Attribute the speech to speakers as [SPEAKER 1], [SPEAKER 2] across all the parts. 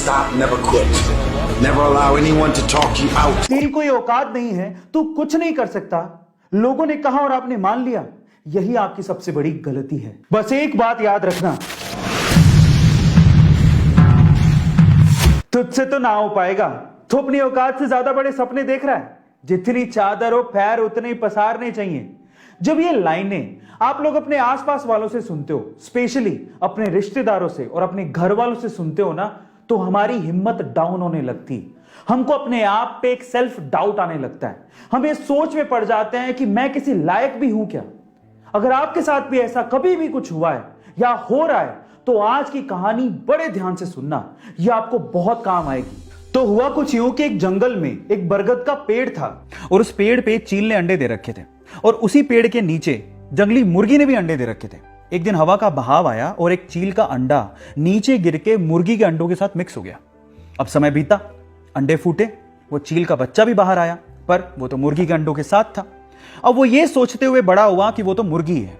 [SPEAKER 1] stop, never quit. Never allow anyone to talk you out.
[SPEAKER 2] तेरी कोई औकात नहीं है, तू कुछ नहीं कर सकता, लोगों ने कहा और आपने मान लिया, यही आपकी सबसे बड़ी गलती है। बस एक बात याद रखना, तुझसे तो ना हो पाएगा। तू अपनी औकात से ज्यादा बड़े सपने देख रहा है। जितनी चादर हो पैर उतने ही पसारने चाहिए। जब ये लाइनें आप लोग अपने आसपास वालों से सुनते हो, स्पेशली अपने रिश्तेदारों से और अपने घर वालों से सुनते हो ना, तो हमारी हिम्मत डाउन होने लगती। हमको अपने आप पे एक सेल्फ डाउट आने लगता है। हम ये सोच में पड़ जाते हैं कि मैं किसी लायक भी हूं क्या। अगर आपके साथ भी ऐसा कभी भी कुछ हुआ है या हो रहा है, तो आज की कहानी बड़े ध्यान से सुनना, यह आपको बहुत काम आएगी। तो हुआ कुछ यूं कि एक जंगल में एक बरगद का पेड़ था और उस पेड़ पे चील ने अंडे दे रखे थे और उसी पेड़ के नीचे जंगली मुर्गी ने भी अंडे दे रखे थे। एक दिन हवा का बहाव आया और एक चील का अंडा नीचे गिर के मुर्गी के अंडों के साथ मिक्स हो गया। अब समय बीता, अंडे फूटे, वो चील का बच्चा भी बाहर आया, पर वो तो मुर्गी के अंडों के साथ था। अब वो ये सोचते हुए बड़ा हुआ कि वो तो मुर्गी है।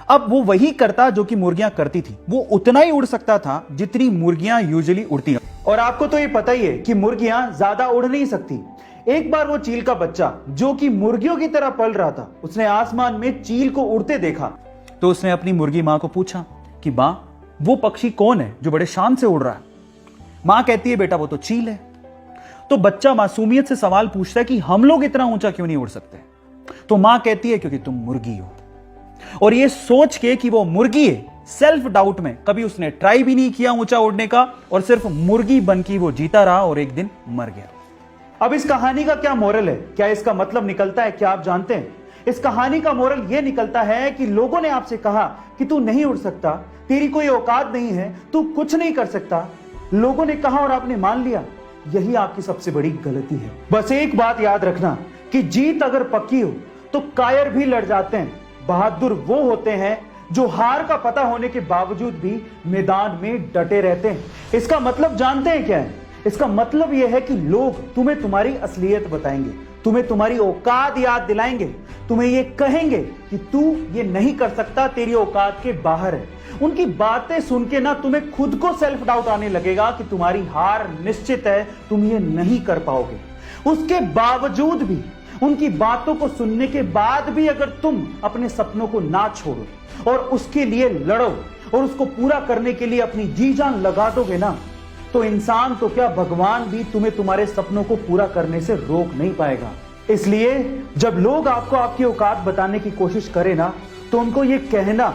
[SPEAKER 2] अब वो वही करता जो कि मुर्गियां करती थी। वो उतना ही उड़ सकता था जितनी मुर्गियां यूजुअली उड़ती हैं। और आपको तो ये पता ही है कि मुर्गियां ज्यादा उड़ नहीं सकती। एक बार वो चील का बच्चा जो कि मुर्गियों की तरह पल रहा था, उसने आसमान में चील को उड़ते देखा। तो उसने अपनी मुर्गी मां को पूछा कि मां, वो पक्षी कौन है जो बड़े शान से उड़ रहा है। मां कहती है, बेटा वो तो चील है। तो बच्चा मासूमियत से सवाल पूछता है कि हम लोग इतना ऊंचा क्यों नहीं उड़ सकते। तो मां कहती है, क्योंकि तुम मुर्गी हो। और ये सोच के कि वो मुर्गी है, सेल्फ डाउट में कभी उसने ट्राई भी नहीं किया ऊंचा उड़ने का और सिर्फ मुर्गी बन के वो जीता रहा और एक दिन मर गया। अब इस कहानी का क्या मोरल है, क्या इसका मतलब निकलता है, क्या आप जानते हैं? इस कहानी का मोरल यह निकलता है कि लोगों ने आपसे कहा कि तू नहीं उड़ सकता, तेरी कोई औकात नहीं है, तू कुछ नहीं कर सकता, लोगों ने कहा और आपने मान लिया, यही आपकी सबसे बड़ी गलती है। बस एक बात याद रखना कि जीत अगर पक्की हो तो कायर भी लड़ जाते हैं। बहादुर वो होते हैं जो हार का पता होने के बावजूद भी मैदान में डटे रहते हैं। इसका मतलब जानते हैं क्या है? इसका मतलब यह है कि लोग तुम्हें तुम्हारी असलियत बताएंगे, तुम्हें तुम्हारी औकात याद दिलाएंगे, तुम्हें यह कहेंगे कि तू ये नहीं कर सकता, तेरी औकात के बाहर है। उनकी बातें सुन के ना तुम्हें खुद को सेल्फ डाउट आने लगेगा कि तुम्हारी हार निश्चित है, तुम ये नहीं कर पाओगे। उसके बावजूद भी, उनकी बातों को सुनने के बाद भी अगर तुम अपने सपनों को ना छोड़ो और उसके लिए लड़ो और उसको पूरा करने के लिए अपनी जी जान लगा दोगे ना, तो इंसान तो क्या, भगवान भी तुम्हें तुम्हारे सपनों को पूरा करने से रोक नहीं पाएगा। इसलिए जब लोग आपको आपकी औकात बताने की कोशिश करें ना, तो उनको ये कहना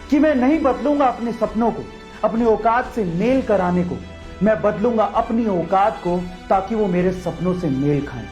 [SPEAKER 2] कि मैं नहीं बदलूंगा अपने सपनों को, अपनी औकात से मेल कराने को, मैं बदलूंगा अपनी औकात को ताकि वो मेरे सपनों से मेल खाएं।